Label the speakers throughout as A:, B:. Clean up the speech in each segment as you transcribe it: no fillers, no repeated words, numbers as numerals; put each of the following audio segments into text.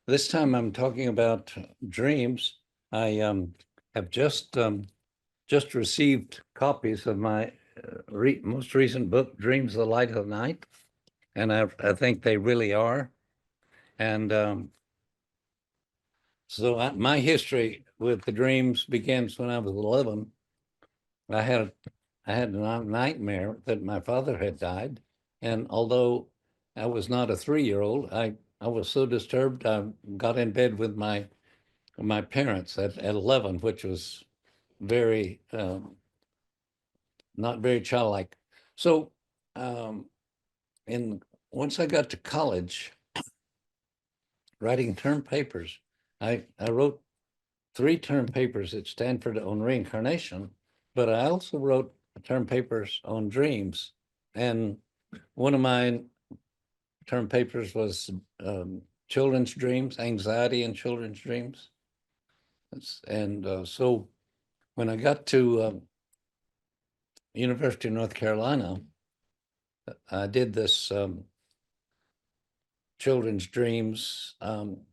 A: This time I'm talking about dreams. I have just received copies of my most recent book, Dreams of the Light of the Night, and I think they really are. And my history with the dreams begins when I was 11. I had I had a nightmare that my father had died, and although I was not a 3-year-old, I was so disturbed I got in bed with my parents at 11, which was very not very childlike. So, um, in once I got to college, writing term papers, I wrote 3 term papers at Stanford on reincarnation, but I also wrote term papers on dreams. And one of my term papers was children's dreams, anxiety in children's dreams. And so when I got to University of North Carolina, I did this children's dreams. All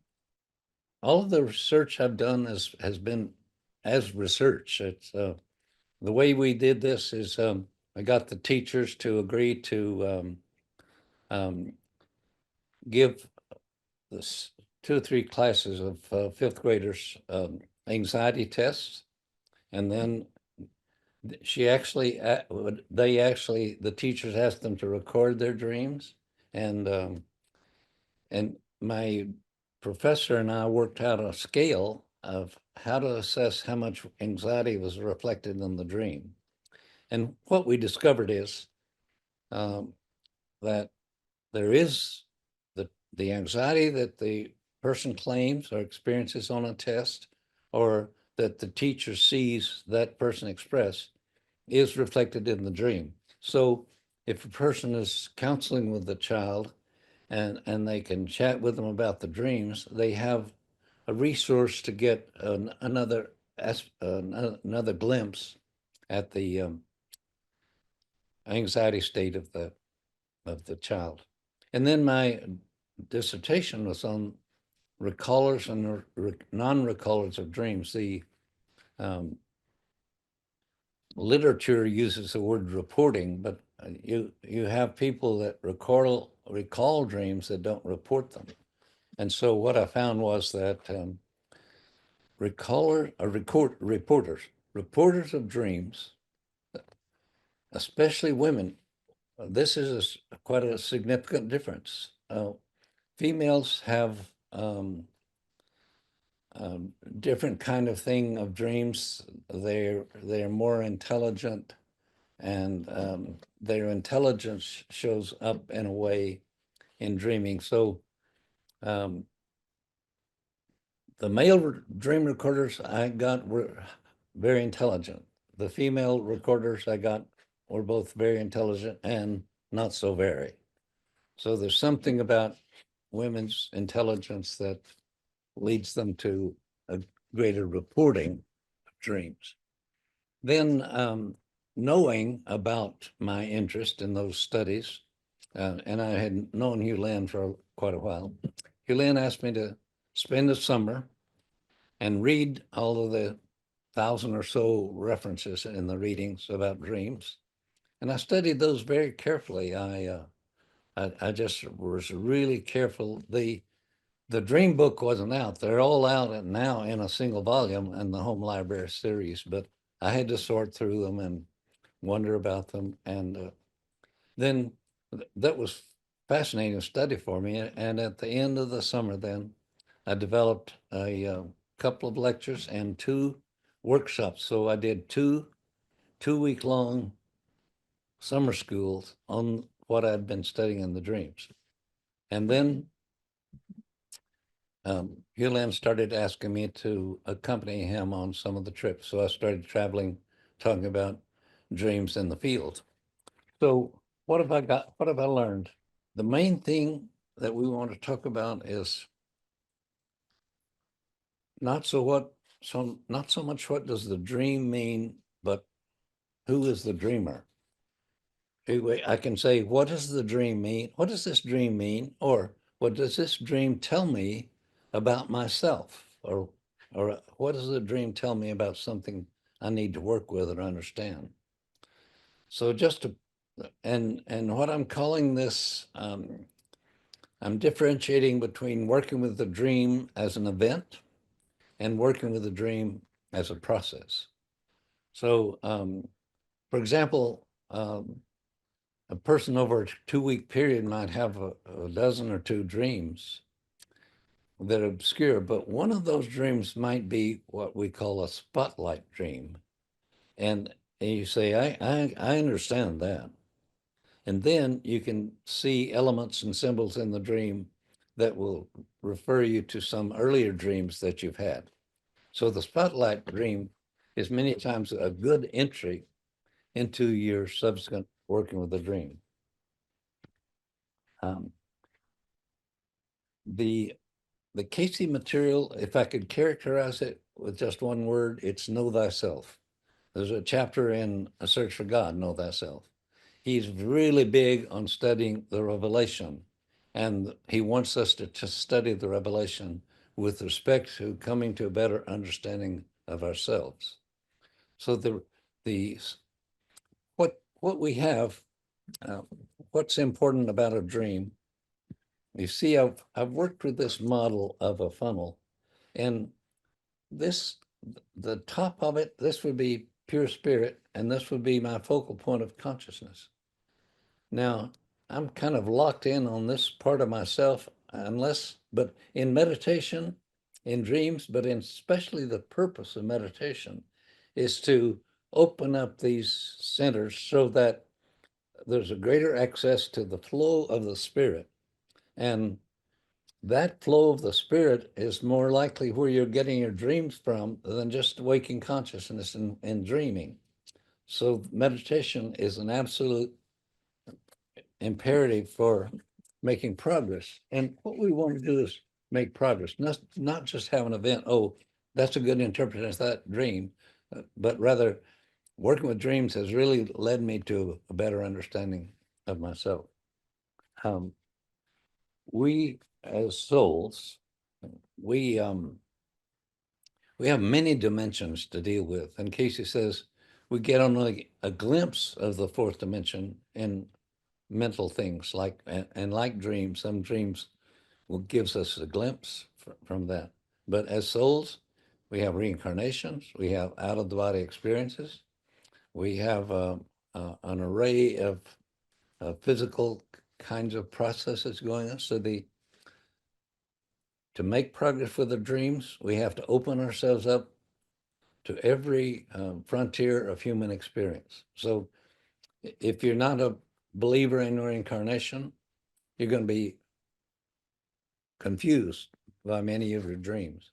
A: of the research I've done has been as research. It's the way we did this is I got the teachers to agree to um, give this 2 or 3 classes of 5th graders anxiety tests, and then the teachers asked them to record their dreams, and my professor and I worked out a scale of how to assess how much anxiety was reflected in the dream. And what we discovered is um, that there is the anxiety that the person claims or experiences on a test, or that the teacher sees that person express, is reflected in the dream. So if a person is counseling with the child and they can chat with them about the dreams, they have a resource to get another glimpse at the anxiety state of the child. And then my dissertation was on recallers and non-recallers of dreams. The um, literature uses the word reporting, but you have people that recall dreams that don't report them. And so what I found was that reporters of dreams, especially women, this is quite a significant difference. Females have different kind of thing of dreams. They're more intelligent, and their intelligence shows up in a way in dreaming. So um, the male dream recorders I got were very intelligent. The female recorders I got were both very intelligent and not so very. So there's something about women's intelligence that leads them to a greater reporting of dreams. Then knowing about my interest in those studies, and I had known Hugh Lin for quite a while, Hugh Lin asked me to spend the summer and read all of the 1,000 or so references in the readings about dreams. And I studied those very carefully. I just was really careful. The dream book wasn't out. They're all out now in a single volume in the home library series, but I had to sort through them and wonder about them. And then that was fascinating study for me. And at the end of the summer, then I developed a couple of lectures and 2 workshops. So I did 2 week long summer schools on what I'd been studying in the dreams. And then Hugh Lin started asking me to accompany him on some of the trips. So I started traveling, talking about dreams in the field. So what have I got? What have I learned? The main thing that we want to talk about is not so much what does the dream mean, but who is the dreamer? Anyway, I can say, what does the dream mean? What does this dream mean? Or what does this dream tell me about myself, or what does the dream tell me about something I need to work with or understand? So just to, and what I'm calling this, I'm differentiating between working with the dream as an event and working with the dream as a process. So, for example, a person over a 2-week period might have a dozen or two dreams that are obscure, but one of those dreams might be what we call a spotlight dream. And you say, I understand that. And then you can see elements and symbols in the dream that will refer you to some earlier dreams that you've had. So the spotlight dream is many times a good entry into your subsequent working with the dream. Um, the Cayce material, if I could characterize it with just one word, it's know thyself. There's a chapter in A Search for God, Know Thyself. He's really big on studying the revelation, and he wants us to study the revelation with respect to coming to a better understanding of ourselves. So the what we have, what's important about a dream. You see, I've worked with this model of a funnel, and this, the top of it, this would be pure spirit, and this would be my focal point of consciousness. Now, I'm kind of locked in on this part of myself, but in meditation, in dreams, but in especially the purpose of meditation is to open up these centers so that there's a greater access to the flow of the spirit. And that flow of the spirit is more likely where you're getting your dreams from than just waking consciousness and dreaming. So meditation is an absolute imperative for making progress. And what we want to do is make progress, not just have an event, oh, that's a good interpretation of that dream, but rather working with dreams has really led me to a better understanding of myself. We as souls, we we have many dimensions to deal with. And Cayce says we get only a glimpse of the fourth dimension in mental things like, and like dreams, some dreams will gives us a glimpse from that. But as souls, we have reincarnations, we have out of the body experiences, we have an array of physical kinds of processes going on. So to make progress with the dreams, we have to open ourselves up to every frontier of human experience. So if you're not a believer in reincarnation, you're going to be confused by many of your dreams.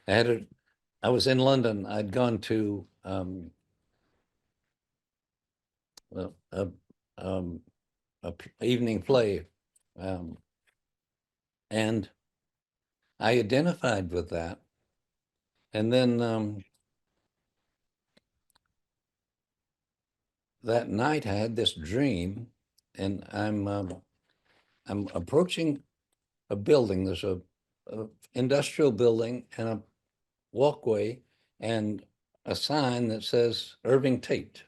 A: I was in London. I'd gone to a, um, a evening play, and I identified with that. And then that night, I had this dream, and I'm approaching a building. There's a industrial building and a walkway and a sign that says Irving Tate.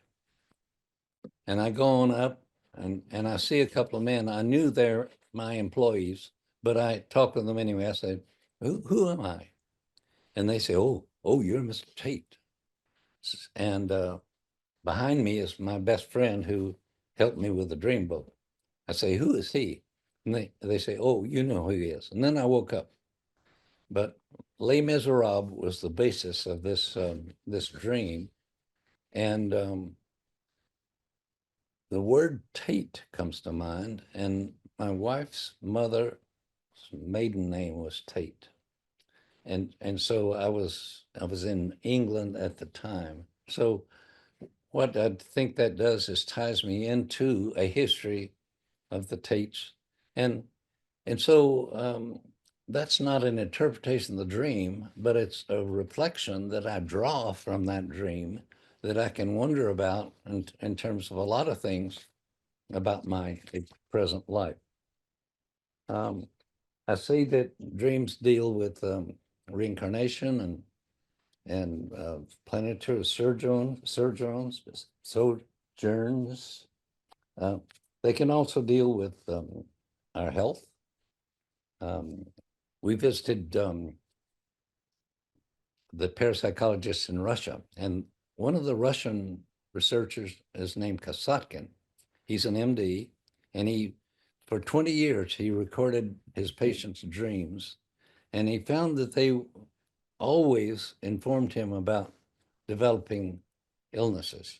A: And I go on up and I see a couple of men. I knew they're my employees, but I talked with them anyway. I said, who am I? And they say, oh, you're Mr. Tate. And behind me is my best friend who helped me with the dream boat. I say, who is he? And they say, oh, you know who he is. And then I woke up. But Les Miserables was the basis of this dream. And the word Tate comes to mind. And my wife's mother's maiden name was Tate. And so I was in England at the time. So what I think that does is ties me into a history of the Tates. And so that's not an interpretation of the dream, but it's a reflection that I draw from that dream that I can wonder about in terms of a lot of things about my present life. I see that dreams deal with reincarnation and planetary sojourns. Uh, they can also deal with our health. We visited the parapsychologists in Russia, and one of the Russian researchers is named Kasatkin. He's an MD, and for 20 years, he recorded his patients' dreams, and he found that they always informed him about developing illnesses.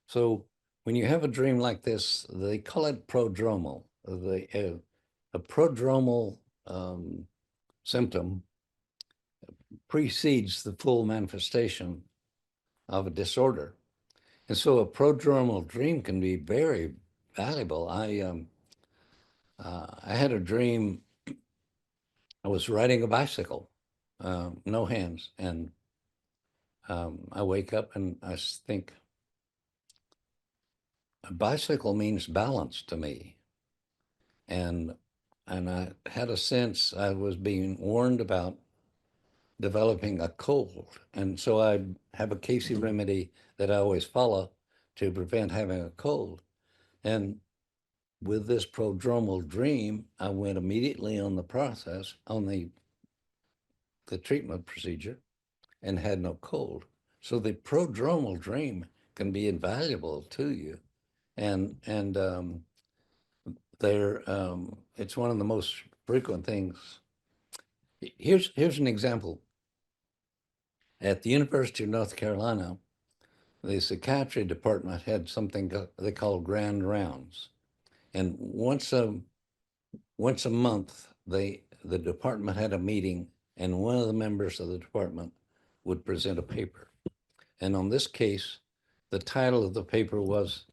A: So when you have a dream like this, they call it prodromal. A prodromal symptom precedes the full manifestation of a disorder. And so a prodromal dream can be very valuable. I had a dream. I was riding a bicycle, no hands, and I wake up and I think, a bicycle means balance to me, and I had a sense I was being warned about developing a cold, and so I have a Cayce remedy that I always follow to prevent having a cold. And with this prodromal dream, I went immediately on the process, on the treatment procedure, and had no cold. So the prodromal dream can be invaluable to you, and it's one of the most frequent things. Here's an example. At the University of North Carolina, the psychiatry department had something they called grand rounds, and once a month, the department had a meeting, and one of the members of the department would present a paper. And on this case, the title of the paper was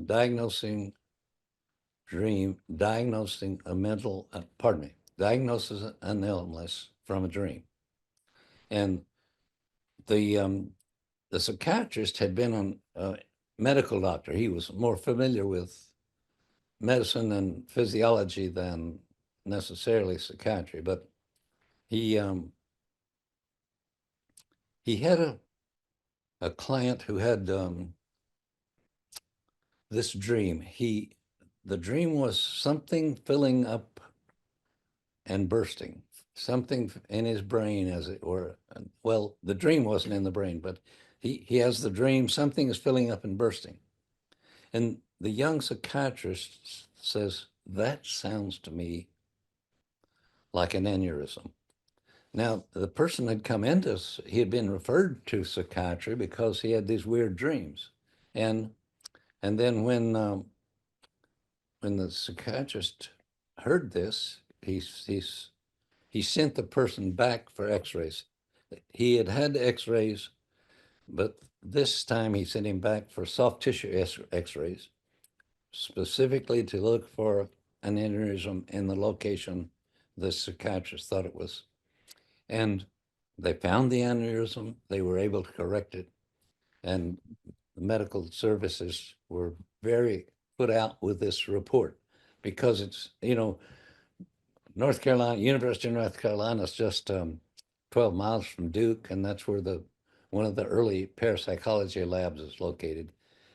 A: diagnosing a mental, diagnosis an illness from a dream. And the psychiatrist had been a medical doctor. He was more familiar with medicine and physiology than necessarily psychiatry, but he he had a client who had this dream. The dream was something filling up and bursting, something in his brain, as it were. Well, the dream wasn't in the brain, but he has the dream, something is filling up and bursting. And the young psychiatrist says, that sounds to me like an aneurysm. Now, the person had come into us, he had been referred to psychiatry because he had these weird dreams. And then when the psychiatrist heard this, he sent the person back for x-rays. He had had x-rays, but this time he sent him back for soft tissue x-rays, specifically to look for an aneurysm in the location the psychiatrist thought it was. And they found the aneurysm, they were able to correct it, and the medical services were very put out with this report because it's, North Carolina, University of North Carolina is just 12 miles from Duke, and that's where one of the early parapsychology labs is located.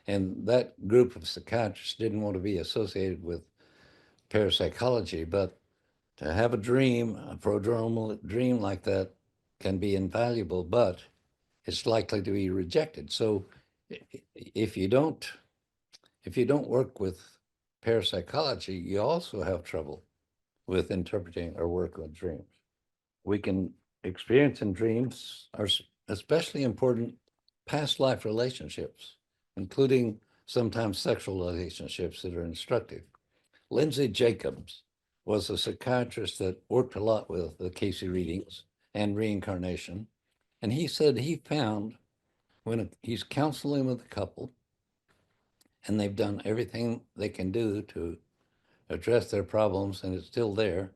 A: And that group of psychiatrists didn't want to be associated with parapsychology, but to have a dream, a prodromal dream like that can be invaluable, but it's likely to be rejected. So if you don't work with parapsychology, you also have trouble with interpreting or work with dreams. We can experience in dreams are especially important past life relationships, including sometimes sexual relationships that are instructive. Lindsay Jacobs was a psychiatrist that worked a lot with the Cayce readings and reincarnation. And he said he found when he's counseling with a couple and they've done everything they can do to address their problems and it's still there,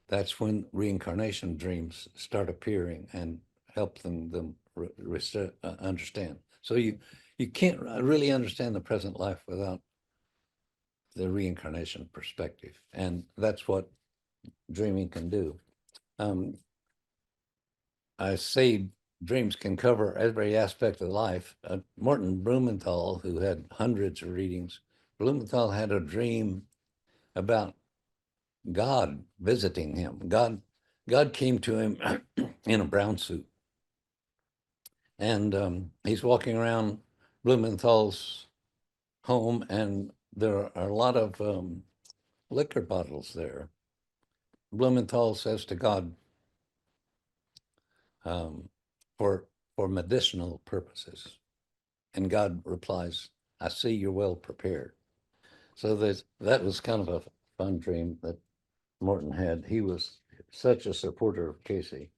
A: that's when reincarnation dreams start appearing and help them understand. So you can't really understand the present life without the reincarnation perspective. And that's what dreaming can do. I say dreams can cover every aspect of life. Morton Blumenthal, who had hundreds of readings, Blumenthal had a dream about God visiting him. God came to him in a brown suit, and he's walking around Blumenthal's home, and there are a lot of liquor bottles there. Blumenthal says to God, um, for medicinal purposes, and God replies, "I see you're well prepared." So that was kind of a fun dream that Morton had. He was such a supporter of Cayce.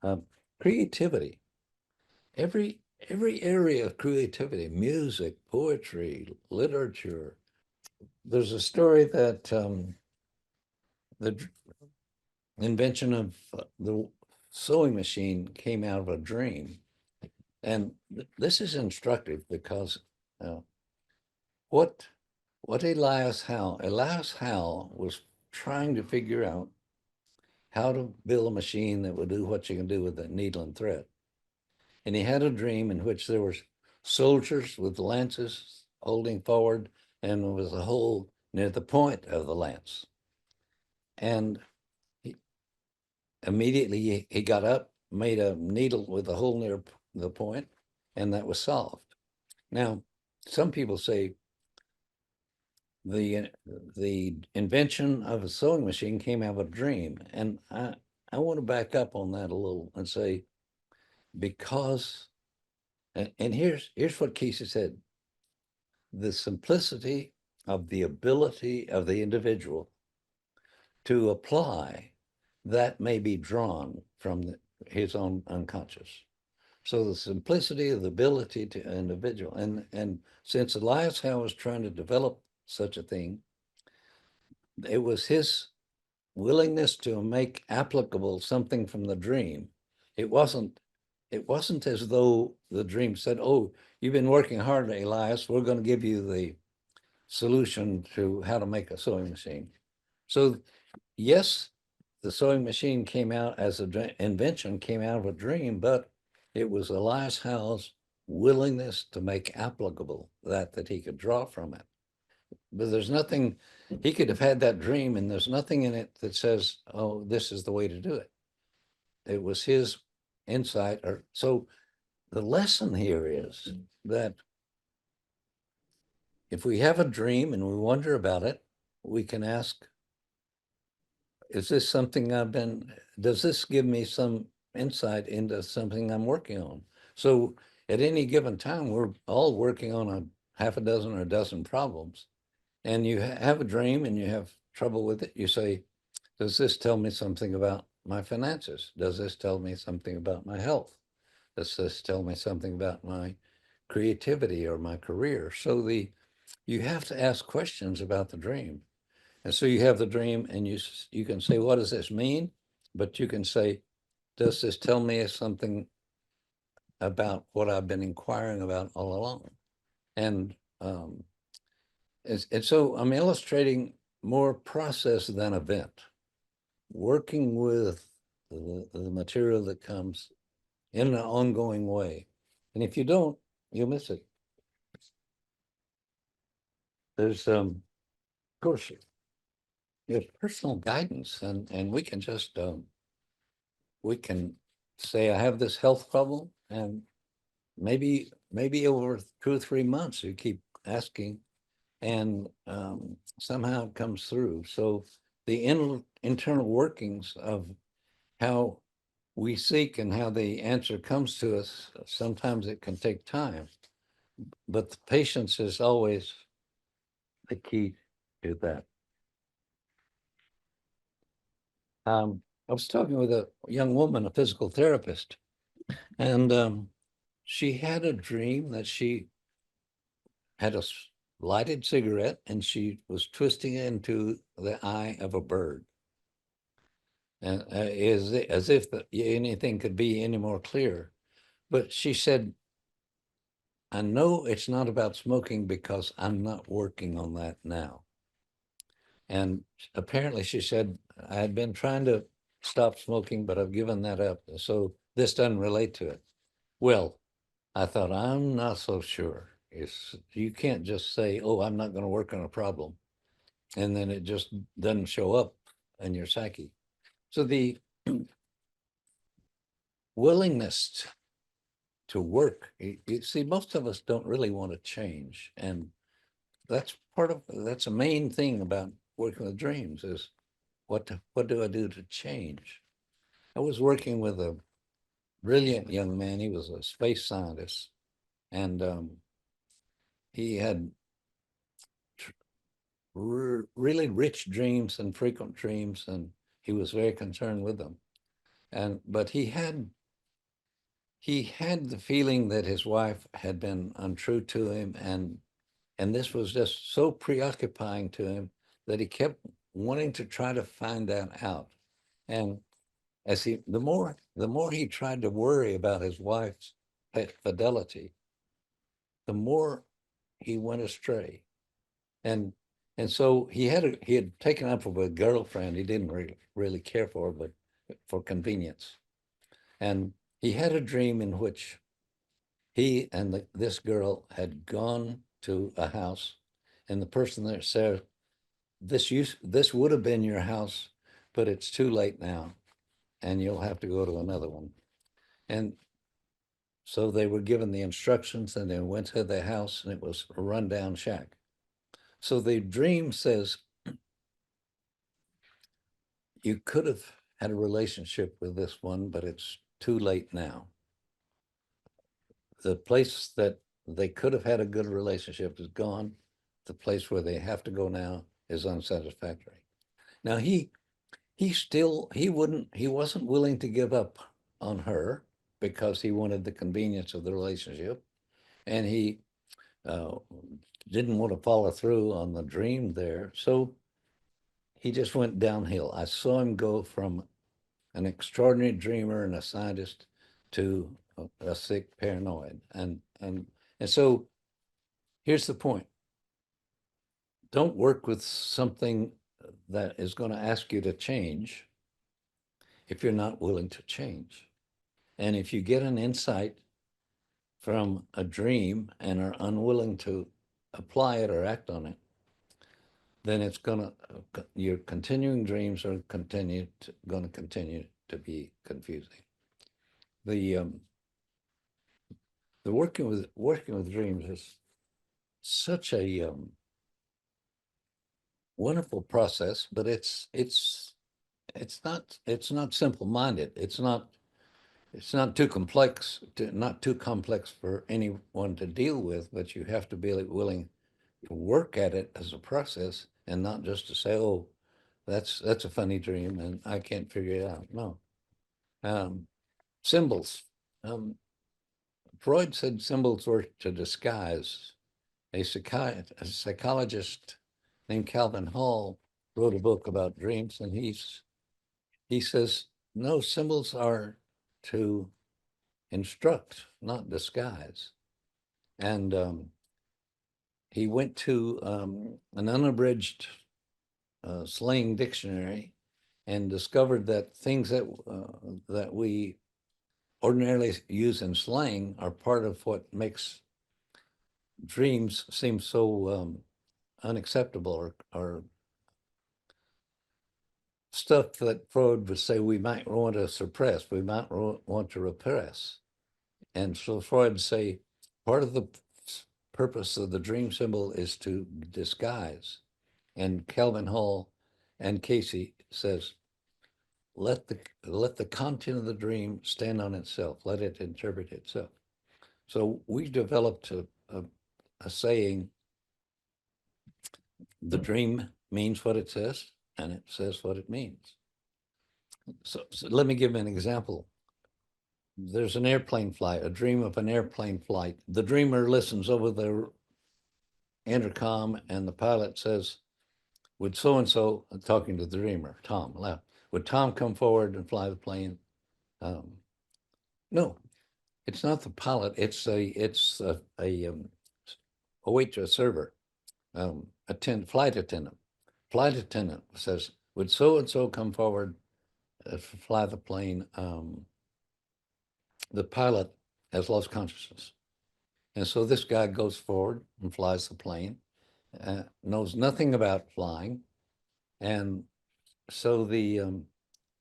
A: Um, Creativity, every area of creativity, music, poetry, literature. There's a story that the invention of the sewing machine came out of a dream. And this is instructive because uh, what Elias Howe was trying to figure out how to build a machine that would do what you can do with a needle and thread. And he had a dream in which there were soldiers with lances holding forward, and there was a hole near the point of the lance. And immediately he got up, made a needle with a hole near the point, and that was solved. Now, some people say the invention of a sewing machine came out of a dream, and I want to back up on that a little and say, because and here's what Cayce said: the simplicity of the ability of the individual to apply that may be drawn from his own unconscious. So the simplicity of the ability to an individual, and since Elias Howe was trying to develop such a thing, it was his willingness to make applicable something from the dream. It wasn't as though the dream said, "Oh, you've been working hard, Elias. We're going to give you the solution to how to make a sewing machine." So yes, the sewing machine came out as an invention, came out of a dream, but it was Elias Howe's willingness to make applicable that he could draw from it. But there's nothing, he could have had that dream and there's nothing in it that says, "Oh, this is the way to do it." It was his insight. So the lesson here is that if we have a dream and we wonder about it, we can ask, is this something does this give me some insight into something I'm working on? So at any given time, we're all working on a half a dozen or a dozen problems. And you have a dream and you have trouble with it. You say, does this tell me something about my finances? Does this tell me something about my health? Does this tell me something about my creativity or my career? So you have to ask questions about the dream. And so you have the dream and you can say, what does this mean? But you can say, does this tell me something about what I've been inquiring about all along? And so I'm illustrating more process than event, working with the material that comes in an ongoing way. And if you don't, you'll miss it. There's, of course, you have personal guidance, and we can just, we can say, I have this health problem, and maybe over 2 or 3 months, you keep asking, and somehow it comes through. So the internal workings of how we seek and how the answer comes to us, sometimes it can take time, but the patience is always the key to that. I was talking with a young woman, a physical therapist, and she had a dream that she had a lighted cigarette and she was twisting it into the eye of a bird. And as if anything could be any more clear. But she said, I know it's not about smoking because I'm not working on that now. And apparently she said, I had been trying to stop smoking, but I've given that up. So this doesn't relate to it. Well, I thought, I'm not so sure. You can't just say, oh, I'm not going to work on a problem, and then it just doesn't show up in your psyche. So the willingness to work, you see, most of us don't really want to change. And that's a main thing about working with dreams is what do I do to change? I was working with a brilliant young man. He was a space scientist, and he had really rich dreams and frequent dreams, and he was very concerned with them. But he had the feeling that his wife had been untrue to him, and this was just so preoccupying to him that he kept wanting to try to find that out. And the more he tried to worry about his wife's fidelity, the more he went astray. And and so he had taken up with a girlfriend he didn't really care for, but for convenience. And he had a dream in which he and this girl had gone to a house, and the person there said, this would have been your house, but it's too late now, and you'll have to go to another one. And so they were given the instructions, and they went to the house, and it was a rundown shack. So the dream says, you could have had a relationship with this one, but it's too late now. The place that they could have had a good relationship is gone. The place where they have to go now is unsatisfactory. Now he wasn't willing to give up on her because he wanted the convenience of the relationship, and he uh, didn't want to follow through on the dream there. So he just went downhill. I saw him go from an extraordinary dreamer and a scientist to a sick paranoid. And so here's the point. Don't work with something that is going to ask you to change if you're not willing to change. And if you get an insight from a dream and are unwilling to apply it or act on it, then it's your continuing dreams are going to continue to be confusing. The working with dreams is such a wonderful process, but it's not simple-minded. It's not too complex, not too complex for anyone to deal with, but you have to be willing to work at it as a process and not just to say, oh, that's a funny dream and I can't figure it out. No. Symbols. Freud said symbols were to disguise. A psychologist named Calvin Hall wrote a book about dreams, and he says, no, symbols are to instruct, not disguise. And he went to an unabridged slang dictionary and discovered that things that we ordinarily use in slang are part of what makes dreams seem so unacceptable, or stuff that Freud would say we might want to suppress, we might want to repress. And so Freud would say part of the purpose of the dream symbol is to disguise. And Calvin Hall and Cayce says, let the content of the dream stand on itself, let it interpret itself. So we developed a saying, the dream means what it says, and it says what it means. So let me give an example. There's an airplane flight, a dream of an airplane flight. The dreamer listens over the intercom, and the pilot says, would so-and-so, talking to the dreamer, Tom, left, would Tom come forward and fly the plane? No, it's not the pilot. It's a waitress, server, flight attendant. Flight attendant says, would so-and-so come forward to fly the plane? The pilot has lost consciousness. And so this guy goes forward and flies the plane, knows nothing about flying. And so the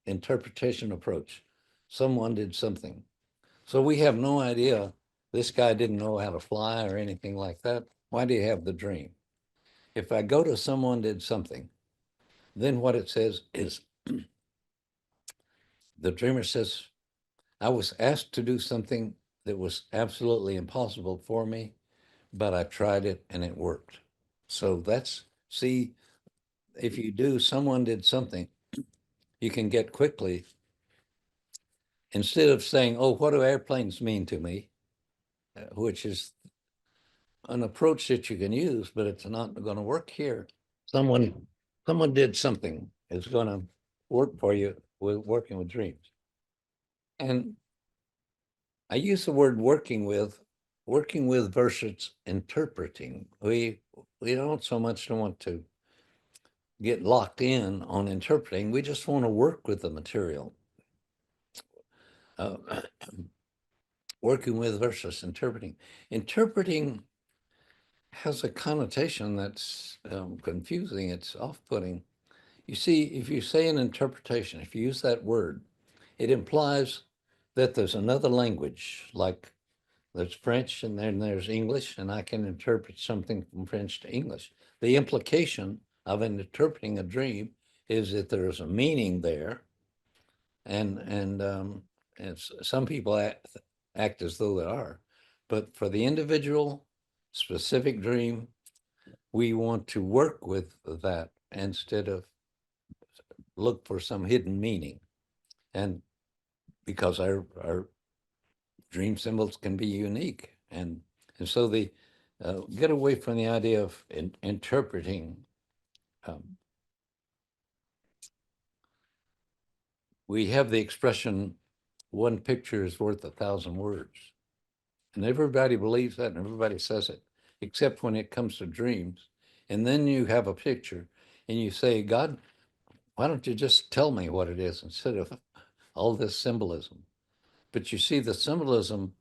A: interpretation approach, someone did something. So we have no idea. This guy didn't know how to fly or anything like that. Why do you have the dream? If I go to someone did something, then what it says is the dreamer says, I was asked to do something that was absolutely impossible for me, but I tried it and it worked. So that's, see, if you do, someone did something, you can get quickly, instead of saying, oh, what do airplanes mean to me? Which is an approach that you can use, but it's not going to work here. Someone, someone did something is going to work for you with working with dreams. And I use the word working with versus interpreting. We don't so much want to get locked in on interpreting. We just want to work with the material. Uh, working with versus interpreting. Interpreting has a connotation that's confusing. It's off-putting. You see, if you say an interpretation, if you use that word, it implies that there's another language, like there's French and then there's English, and I can interpret something from French to English. The implication of interpreting a dream is that there is a meaning there, and some people act as though there are, but for the individual specific dream, we want to work with that instead of look for some hidden meaning. And because our dream symbols can be unique, and so the get away from the idea of interpreting. Um, we have the expression, one picture is worth 1,000 words. And everybody believes that and everybody says it, except when it comes to dreams. And then you have a picture and you say, God, why don't you just tell me what it is instead of all this symbolism? But you see, the symbolism,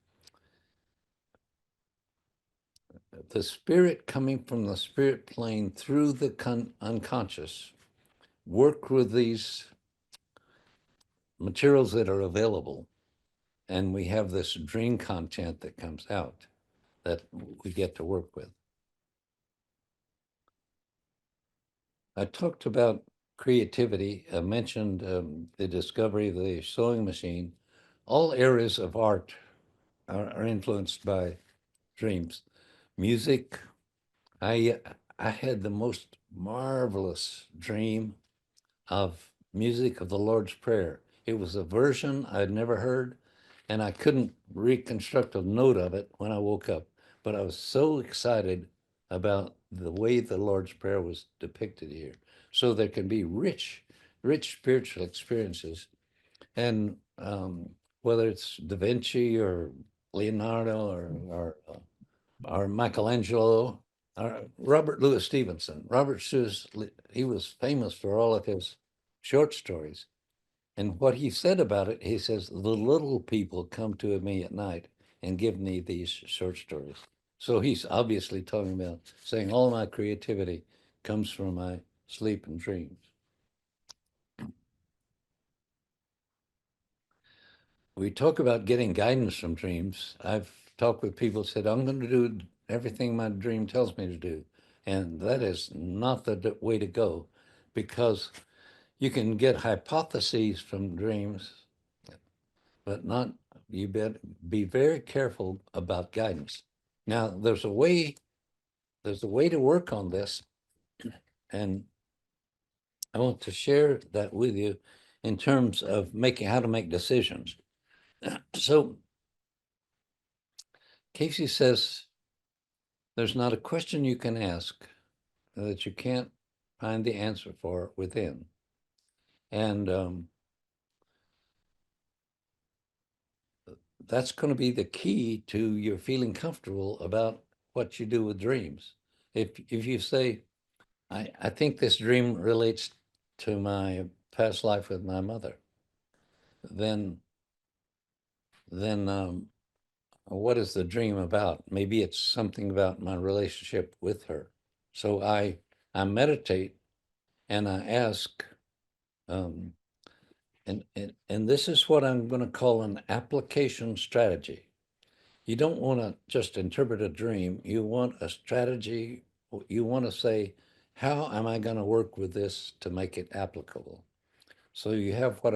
A: the spirit coming from the spirit plane through the unconscious, work with these materials that are available. And we have this dream content that comes out that we get to work with. I talked about creativity. I mentioned the discovery of the sewing machine. All areas of art are influenced by dreams. Music, I had the most marvelous dream of music of the Lord's Prayer. It was a version I'd never heard, and I couldn't reconstruct a note of it when I woke up. But I was so excited about the way the Lord's Prayer was depicted here. So there can be rich, rich spiritual experiences. And whether it's Da Vinci or Leonardo or Michelangelo, Robert Louis Stevenson. He was famous for all of his short stories. And what he said about it, he says, the little people come to me at night and give me these short stories. So he's obviously talking about saying all my creativity comes from my sleep and dreams. We talk about getting guidance from dreams. I've talked with people who said, I'm going to do everything my dream tells me to do. And that is not the way to go, because you can get hypotheses from dreams, but not, you better be very careful about guidance. Now, there's a way to work on this, and I want to share that with you in terms of how to make decisions. So Cayce says, there's not a question you can ask that you can't find the answer for within. And that's going to be the key to your feeling comfortable about what you do with dreams. If you say, I think this dream relates to my past life with my mother, then what is the dream about? Maybe it's something about my relationship with her. So I meditate and I ask, and this is what I'm going to call an application strategy. You don't want to just interpret a dream. You want a strategy. You want to say, how am I going to work with this to make it applicable? So you have what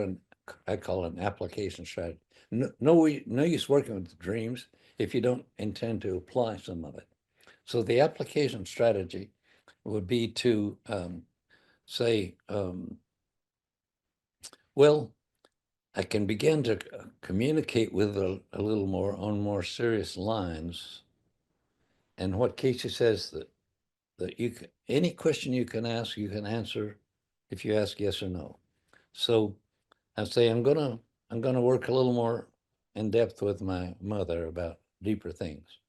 A: I call an application strategy. No use working with dreams if you don't intend to apply some of it. So the application strategy would be to say, well, I can begin to communicate with a little more on more serious lines. And what Cayce says that you can, any question you can ask, you can answer if you ask yes or no. So I say I'm gonna work a little more in depth with my mother about deeper things.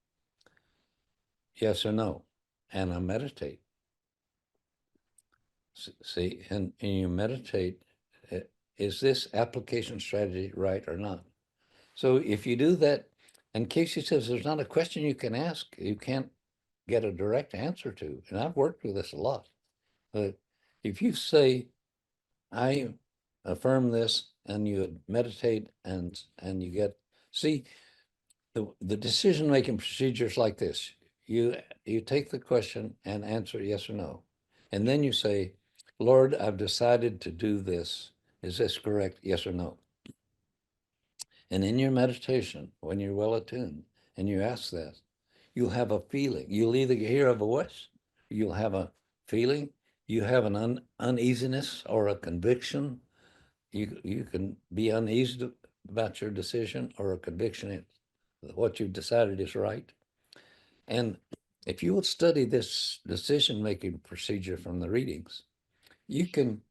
A: Yes or no, and I meditate. See, and you meditate. Is this application strategy right or not? So if you do that, and Cayce says there's not a question you can ask, you can't get a direct answer to. And I've worked with this a lot. But if you say, I affirm this, and you meditate and you get, see, the decision-making procedures like this, you take the question and answer yes or no. And then you say, Lord, I've decided to do this. Is this correct? Yes or no? And in your meditation, when you're well attuned and you ask that, you'll have a feeling. You'll either hear a voice, you'll have a feeling, you have an uneasiness or a conviction. You can be uneasy about your decision, or a conviction that what you've decided is right. And if you would study this decision-making procedure from the readings, you can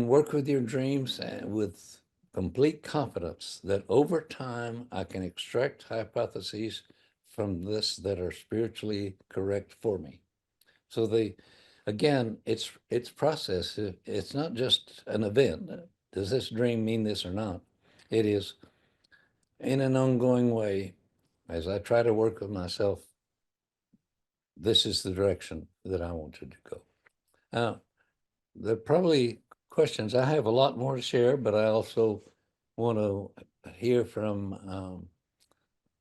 A: work with your dreams with complete confidence that over time I can extract hypotheses from this that are spiritually correct for me. So again, it's process. It's not just an event. Does this dream mean this or not? It is in an ongoing way, as I try to work with myself, this is the direction that I wanted to go. Now, there are probably questions. I have a lot more to share, but I also want to hear from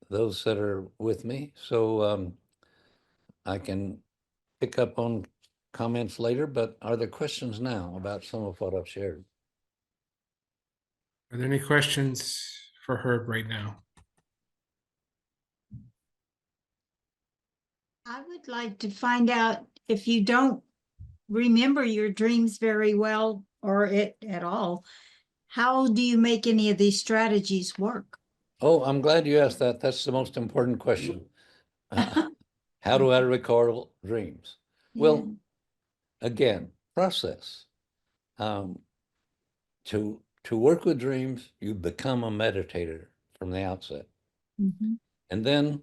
A: those that are with me. So I can pick up on comments later, but are there questions now about some of what I've shared?
B: Are there any questions for Herb right now?
C: I would like to find out, if you don't remember your dreams very well or it at all, how do you make any of these strategies work?
A: Oh, I'm glad you asked that. That's the most important question. How do I record dreams?
C: Yeah.
A: Well, again, process. To work with dreams, you become a meditator from the outset.
C: Mm-hmm.
A: And then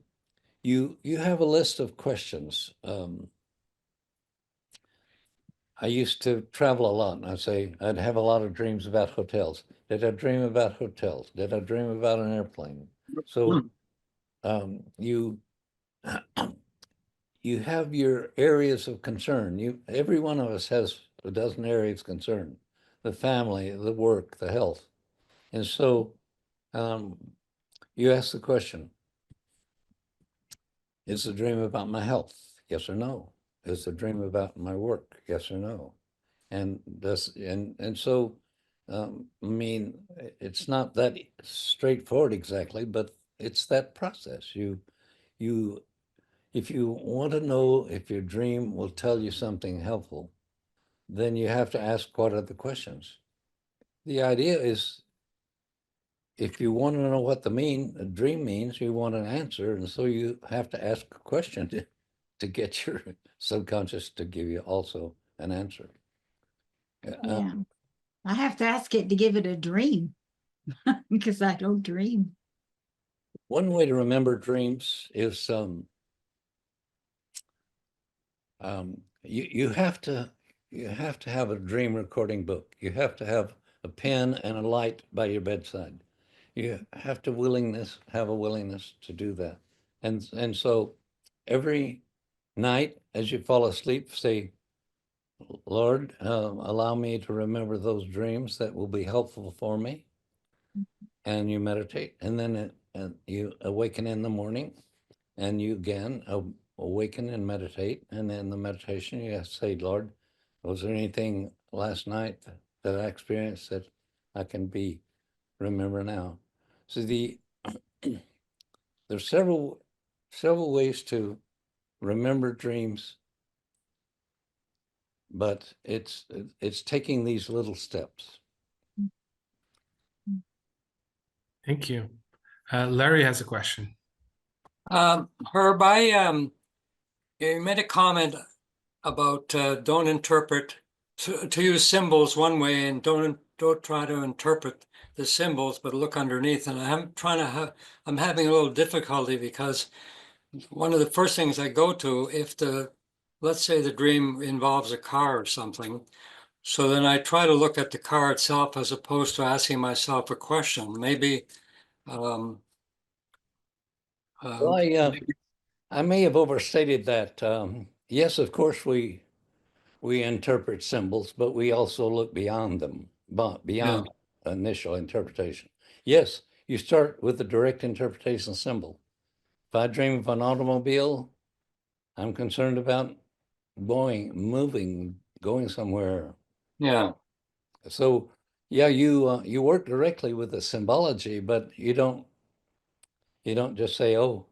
A: you have a list of questions. I used to travel a lot, and I'd have a lot of dreams about hotels. Did I dream about hotels? Did I dream about an airplane? So you you have your areas of concern. Every one of us has a dozen areas of concern: the family, the work, the health. And so you ask the question, is the dream about my health? Yes or no? Is the dream about my work? Yes or no? And so I mean, it's not that straightforward exactly, but it's that process. You if you want to know if your dream will tell you something helpful, then you have to ask, what are the questions? The idea is, if you want to know what a dream means, you want an answer, and so you have to ask a question to get your subconscious to give you also an answer.
C: Yeah. I have to ask it to give it a dream because I don't dream.
A: One way to remember dreams is you have to you have to have a dream recording book. You have to have a pen and a light by your bedside. You have to have a willingness to do that. And so every night as you fall asleep, say, Lord, allow me to remember those dreams that will be helpful for me. And you meditate, and then you awaken in the morning, and you again awaken and meditate. And in the meditation, you say, Lord, was there anything last night that I experienced that I can remember now? So there's several ways to remember dreams, but it's taking these little steps.
B: Thank you. Larry has a question.
D: Herb, you made a comment about don't interpret, to use symbols one way, and don't try to interpret the symbols, but look underneath. And I'm having a little difficulty, because one of the first things I go to, let's say the dream involves a car or something, so then I try to look at the car itself as opposed to asking myself a question. Maybe
A: Well, I may have overstated that. Yes, of course, we interpret symbols, but we also look beyond them, beyond initial interpretation. Yes, you start with the direct interpretation symbol. If I dream of an automobile, I'm concerned about moving, going somewhere.
D: yeah.
A: So yeah, you work directly with the symbology, but you don't just say, oh,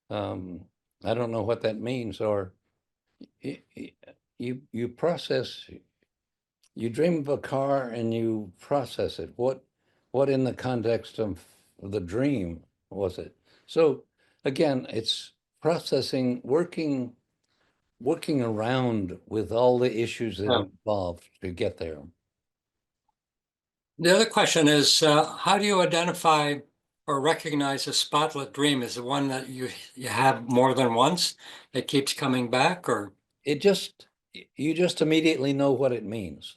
A: I don't know what that means, or you process. You dream of a car and you process it. What in the context of the dream was it? So again, it's processing, working around with all the issues that are involved to get there.
D: The other question is, how do you identify or recognize a spotlight dream? Is it one that you have more than once that keeps coming back, or?
A: You just immediately know what it means.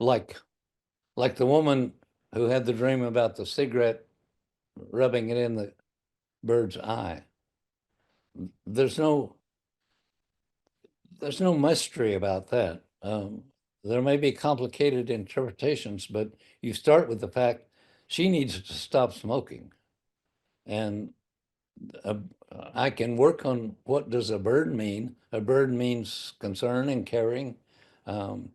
A: Like the woman who had the dream about the cigarette rubbing it in the bird's eye. There's no mystery about that. There may be complicated interpretations, but you start with the fact she needs to stop smoking. And I can work on what does a bird mean. A bird means concern and caring. And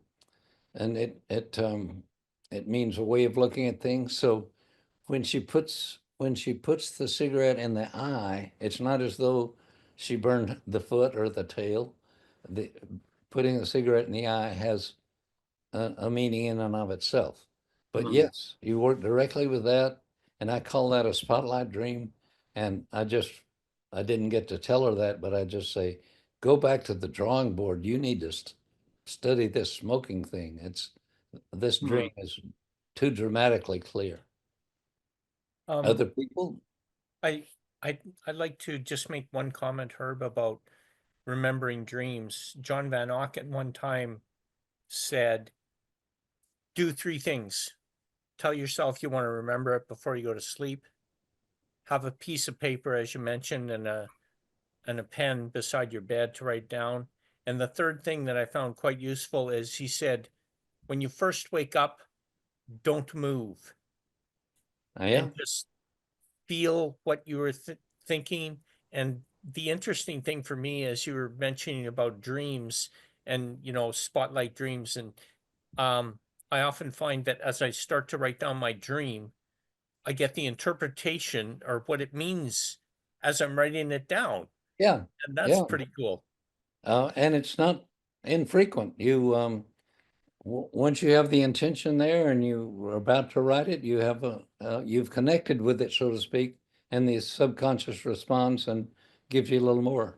A: it means a way of looking at things. So when she puts the cigarette in the eye, it's not as though she burned the foot or the tail. Putting the cigarette in the eye has a meaning in and of itself. But yes, you work directly with that, and I call that a spotlight dream. And I didn't get to tell her that, but I just say, go back to the drawing board. You need to study this smoking thing. This dream is too dramatically clear. Other people?
E: I'd like to just make one comment, Herb, about remembering dreams. John Van Auken one time said, do three things. Tell yourself you want to remember it before you go to sleep. Have a piece of paper, as you mentioned, and a pen beside your bed to write down. And the third thing that I found quite useful is he said, when you first wake up, don't move.
A: Yeah.
E: And just feel what you were thinking. And the interesting thing for me, as you were mentioning about dreams and, spotlight dreams, and I often find that as I start to write down my dream, I get the interpretation or what it means as I'm writing it down.
A: Yeah.
E: And that's pretty cool.
A: And it's not infrequent. You once you have the intention there and you are about to write it, you have you've connected with it, so to speak, and the subconscious responds and gives you a little more.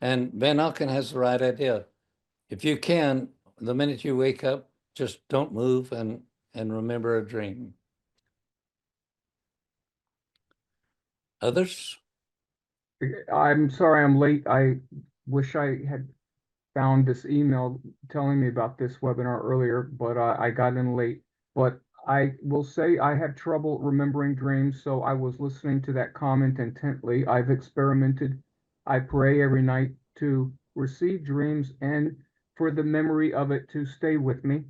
A: And Van Auken has the right idea. If you can, the minute you wake up, just don't move and remember a dream. Others?
F: I'm sorry I'm late. I wish I had found this email telling me about this webinar earlier, but I got in late. But I will say I had trouble remembering dreams, so I was listening to that comment intently. I've experimented. I pray every night to receive dreams and for the memory of it to stay with me.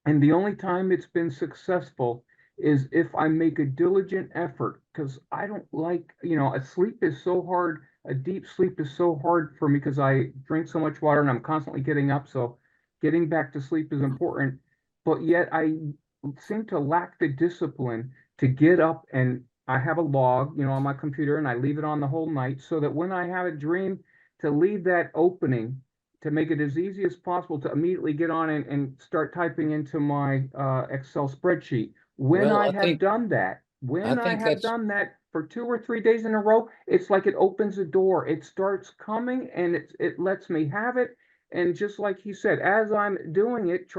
F: And the only time it's been successful is if I make a diligent effort, because I don't like, a sleep is so hard. A deep sleep is so hard for me because I drink so much water and I'm constantly getting up. So getting back to sleep is important. But yet I seem to lack the discipline to get up, and I have a log, on my computer, and I leave it on the whole night so that when I have a dream, to leave that opening, to make it as easy as possible to immediately get on and start typing into my Excel spreadsheet. When
A: Well,
F: I
A: I
F: have
A: think
F: done that,
A: that's
F: for 2 or 3 days in a row, it's like it opens a door. It starts coming and it lets me have it. And just like he said, as I'm doing it,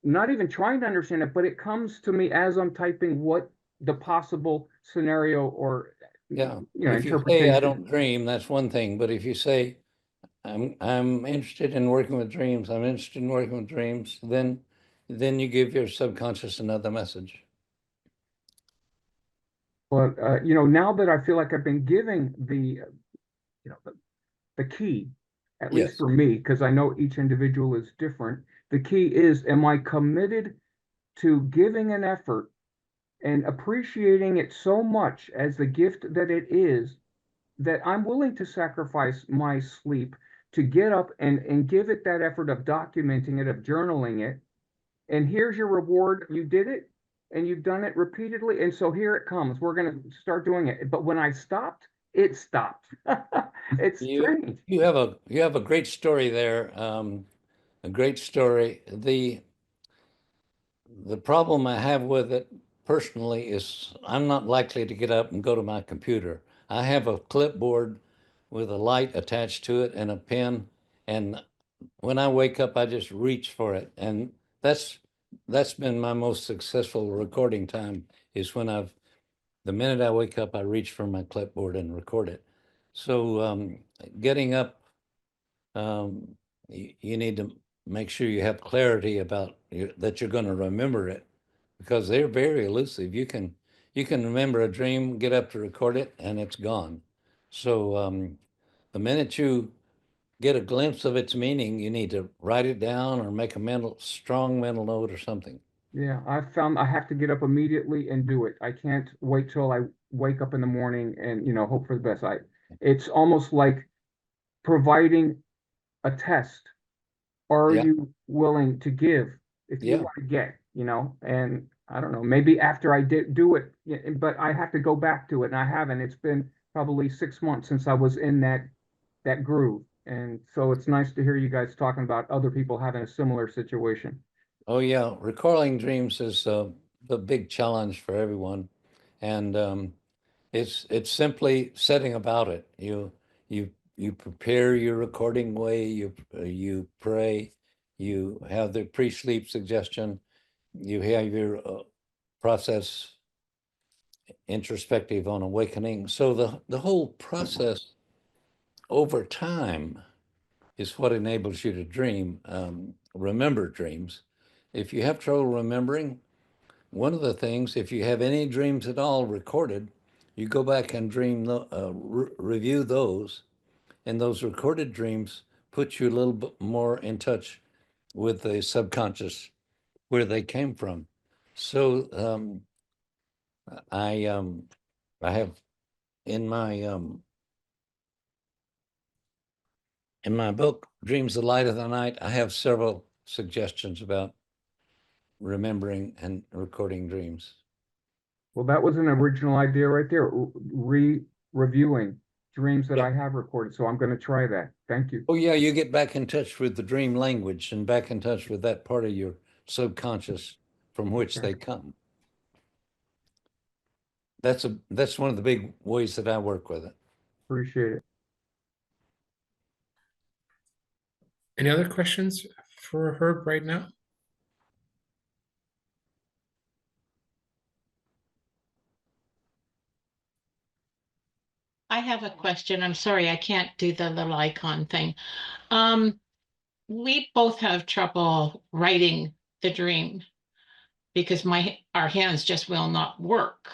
F: not even trying to understand it, but it comes to me as I'm typing what the possible scenario or
A: yeah. If you say I don't dream, that's one thing. But if you say I'm interested in working with dreams, I'm interested in working with dreams, then you give your subconscious another message.
F: But now that I feel like I've been giving the key, at least
A: Yes.
F: for me, because I know each individual is different. The key is, am I committed to giving an effort and appreciating it so much as the gift that it is, that I'm willing to sacrifice my sleep to get up and give it that effort of documenting it, of journaling it. And here's your reward. You did it and you've done it repeatedly. And so here it comes. We're going to start doing it. But when I stopped, it stopped. It's strange.
A: You have a great story there. A great story. The problem I have with it personally is I'm not likely to get up and go to my computer. I have a clipboard with a light attached to it and a pen, and when I wake up, I just reach for it, and that's been my most successful recording time. Is when the minute I wake up, I reach for my clipboard and record it. So getting up, you need to make sure you have clarity about that you're going to remember it, because they're very elusive. You can remember a dream, get up to record it, and it's gone. So the minute you get a glimpse of its meaning, you need to write it down or make a strong mental note or something.
F: Yeah, I've found I have to get up immediately and do it. I can't wait till I wake up in the morning and, hope for the best. It's almost like providing a test. Are
A: Yeah.
F: you willing to give if you
A: Yeah.
F: want to get, and I don't know, maybe after I did do it, but I have to go back to it and I haven't. It's been probably 6 months since I was in that groove. And so it's nice to hear you guys talking about other people having a similar situation.
A: Oh yeah, recalling dreams is the big challenge for everyone, and it's simply setting about it. You prepare your recording way. You pray. You have the pre-sleep suggestion. You have your process introspective on awakening. So the whole process over time is what enables you to dream, remember dreams. If you have trouble remembering, one of the things, if you have any dreams at all recorded, you go back and review those, and those recorded dreams put you a little bit more in touch with the subconscious, where they came from. So I have in my book, Dreams of the Light of the Night, I have several suggestions about remembering and recording dreams.
F: Well, that was an original idea right there, reviewing dreams that
A: Yeah.
F: I have recorded. So I'm going to try that. Thank you.
A: Oh yeah, you get back in touch with the dream language and back in touch with that part of your subconscious from which
F: Okay.
A: they come. That's one of the big ways that I work with it.
F: Appreciate it.
B: Any other questions for Herb right now?
G: I have a question. I'm sorry, I can't do the little icon thing. We both have trouble writing the dream because our hands just will not work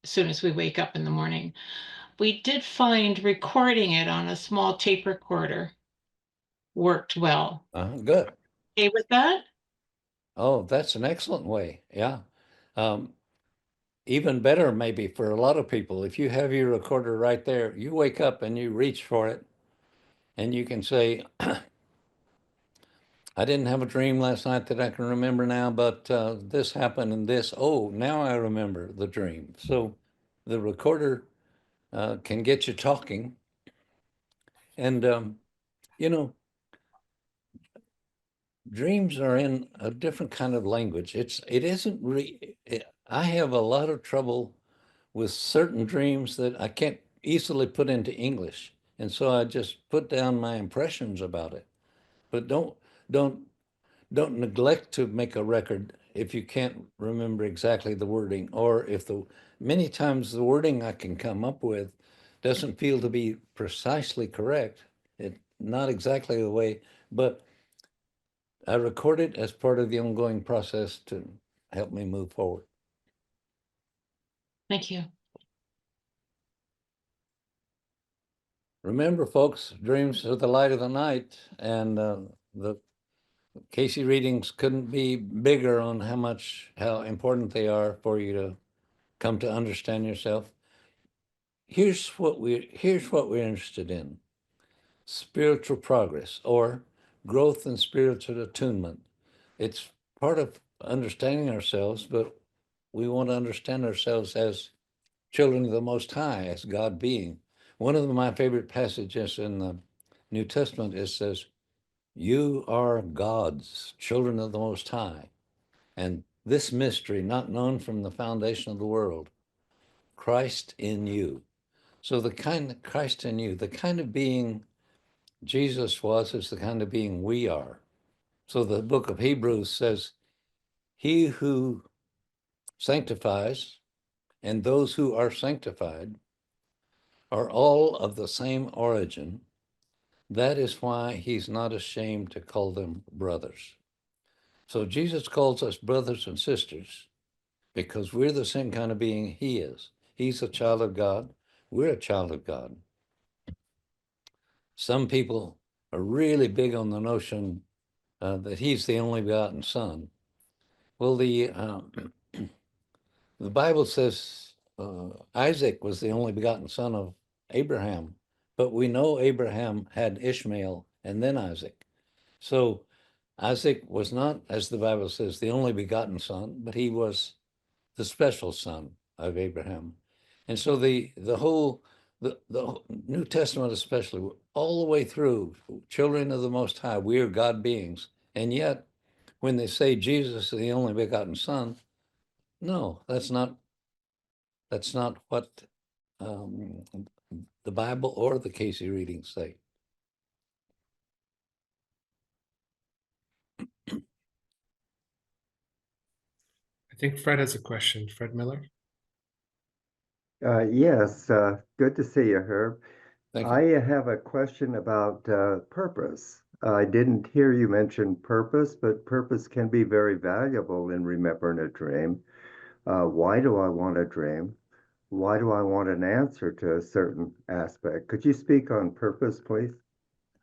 G: as soon as we wake up in the morning. We did find recording it on a small tape recorder worked well.
A: Good.
G: Okay with that?
A: Oh, that's an excellent way. Yeah. Even better, maybe for a lot of people, if you have your recorder right there, you wake up and you reach for it and you can say, I didn't have a dream last night that I can remember now, but this happened and this. Oh, now I remember the dream. So the recorder can get you talking. And, you know, dreams are in a different kind of language. It isn't I have a lot of trouble with certain dreams that I can't easily put into English. And so I just put down my impressions about it. But don't neglect to make a record if you can't remember exactly the wording, or if many times the wording I can come up with doesn't feel to be precisely correct. It's not exactly the way, but I record it as part of the ongoing process to help me move forward.
G: Thank you.
A: Remember, folks, dreams are the light of the night, and the Cayce readings couldn't be bigger on how important they are for you to come to understand yourself. Here's what we're interested in: spiritual progress, or growth in spiritual attunement. It's part of understanding ourselves, but we want to understand ourselves as children of the Most High, as God being. One of my favorite passages in the New Testament says, "You are God's children of the Most High, and this mystery not known from the foundation of the world, Christ in you." So the kind of Christ in you, the kind of being Jesus was, is the kind of being we are. So the book of Hebrews says, he who sanctifies and those who are sanctified are all of the same origin. That is why he's not ashamed to call them brothers. So Jesus calls us brothers and sisters because we're the same kind of being he is. He's a child of God. We're a child of God. Some people are really big on the notion that he's the only begotten son. Well, the Bible says Isaac was the only begotten son of Abraham, but we know Abraham had Ishmael and then Isaac. So Isaac was not, as the Bible says, the only begotten son, but he was the special son of Abraham. And so the whole New Testament, especially all the way through, children of the Most High, we are God beings. And yet, when they say Jesus is the only begotten Son, no, that's not what the Bible or the Cayce readings say.
B: I think Fred has a question. Fred Miller.
H: Yes, good to see you, Herb.
A: Thank you.
H: I have a question about purpose. I didn't hear you mention purpose, but purpose can be very valuable in remembering a dream. Why do I want a dream? Why do I want an answer to a certain aspect? Could you speak on purpose, please?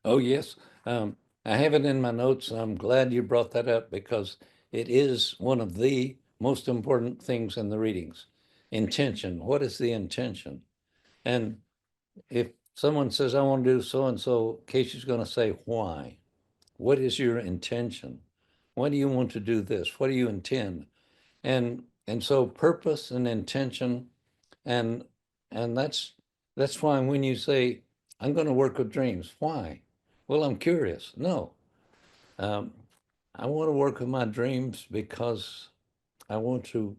A: Oh, yes. I have it in my notes. I'm glad you brought that up because it is one of the most important things in the readings. Intention. What is the intention? And if someone says, I want to do so-and-so, Casey's going to say, why? What is your intention? Why do you want to do this? What do you intend? And so purpose and intention, and that's why when you say, I'm going to work with dreams, why? Well, I'm curious. No, I want to work with my dreams because I want to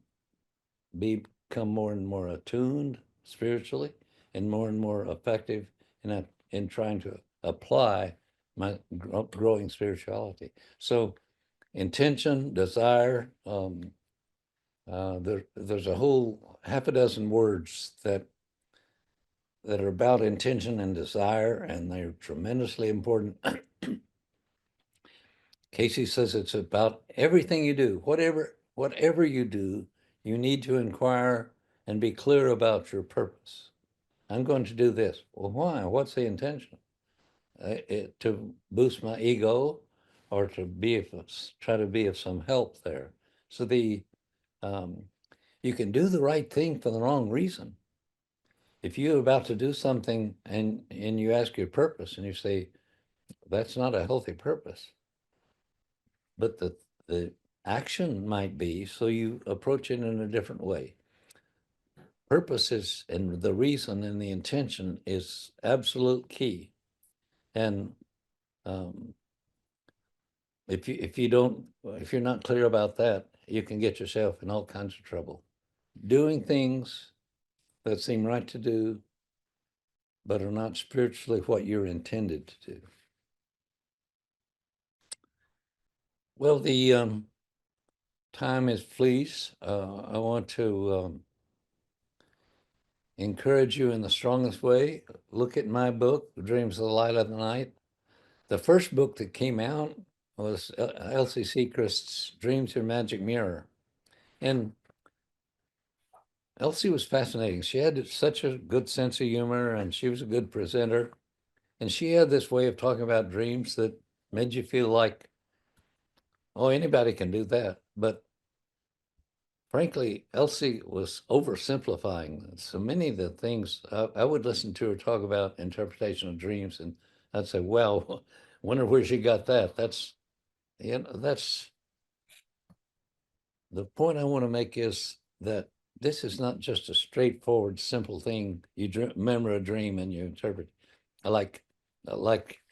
A: become more and more attuned spiritually and more effective in trying to apply my growing spirituality. So intention, desire, there's a whole half a dozen words that that are about intention and desire, and they're tremendously important. Cayce says it's about everything you do, whatever you do, you need to inquire and be clear about your purpose. I'm going to do this. Well, why? What's the intention? To boost my ego, or to try to be of some help there. So you can do the right thing for the wrong reason. If you're about to do something and you ask your purpose and you say, that's not a healthy purpose, but the action might be, so you approach it in a different way. Purpose is, and the reason and the intention is absolute key. And if you're not clear about that, you can get yourself in all kinds of trouble. Doing things that seem right to do, but are not spiritually what you're intended to do. Well, the time is fleas. I want to encourage you in the strongest way. Look at my book, Dreams of the Light of the Night. The first book that came out was Elsie Sechrist's Dreams, Your Magic Mirror. And Elsie was fascinating. She had such a good sense of humor, and she was a good presenter. And she had this way of talking about dreams that made you feel like, oh, anybody can do that. But frankly, Elsie was oversimplifying so many of the things. I would listen to her talk about interpretation of dreams, and I'd say, well, wonder where she got that. That's the point I want to make, is that this is not just a straightforward, simple thing. You remember a dream and you interpret, like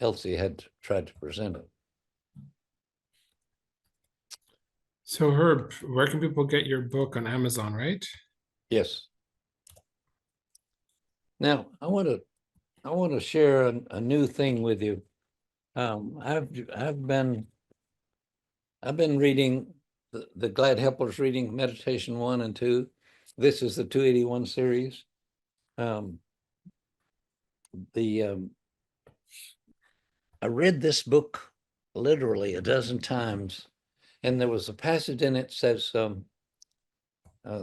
A: Elsie had tried to present it.
B: So Herb, where can people get your book? On Amazon, right?
A: Yes. Now I want to share a new thing with you. I've been reading the Glad Helpers reading Meditation 1 and 2. This is the 281 series. I read this book literally a dozen times, and there was a passage in it that says,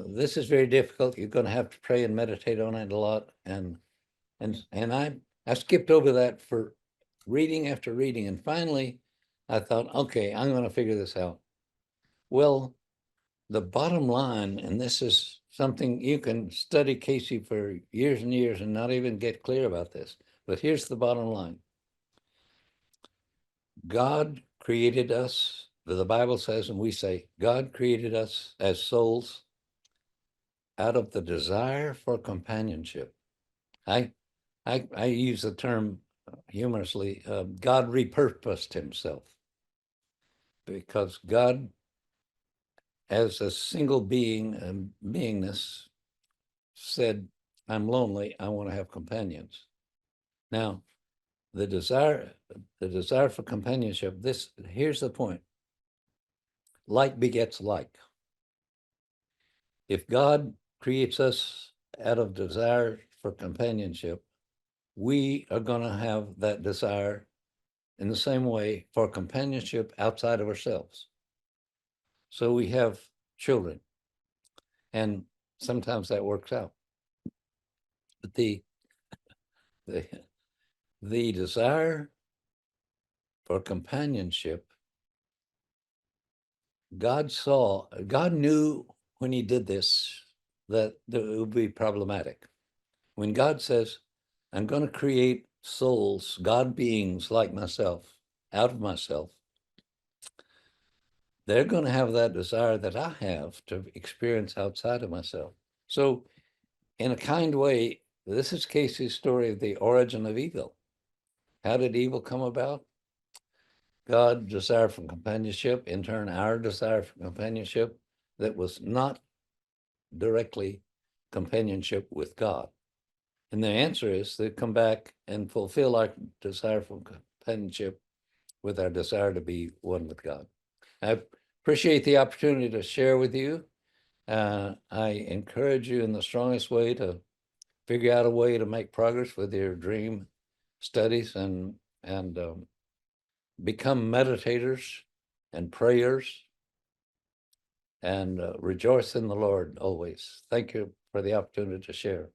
A: this is very difficult. You're going to have to pray and meditate on it a lot. And I skipped over that for reading after reading. And finally, I thought, okay, I'm going to figure this out. Well, the bottom line, and this is something you can study Cayce for years and years and not even get clear about this, but here's the bottom line. God created us, the Bible says, and we say, God created us as souls out of the desire for companionship. I use the term humorously, God repurposed himself, because God, as a single being, beingness, said, I'm lonely, I want to have companions. Now, the desire for companionship, here's the point. Like begets like. If God creates us out of desire for companionship, we are going to have that desire in the same way for companionship outside of ourselves. So we have children, and sometimes that works out. But the desire for companionship, God knew when he did this that it would be problematic. When God says, I'm going to create souls, God beings like myself, out of myself, they're going to have that desire that I have to experience outside of myself. So in a kind way, this is Cayce's story of the origin of evil. How did evil come about? God's desire for companionship, in turn, our desire for companionship that was not directly companionship with God. And the answer is to come back and fulfill our desire for companionship with our desire to be one with God. I appreciate the opportunity to share with you. I encourage you in the strongest way to figure out a way to make progress with your dream studies and become meditators and prayers and rejoice in the Lord always. Thank you for the opportunity to share.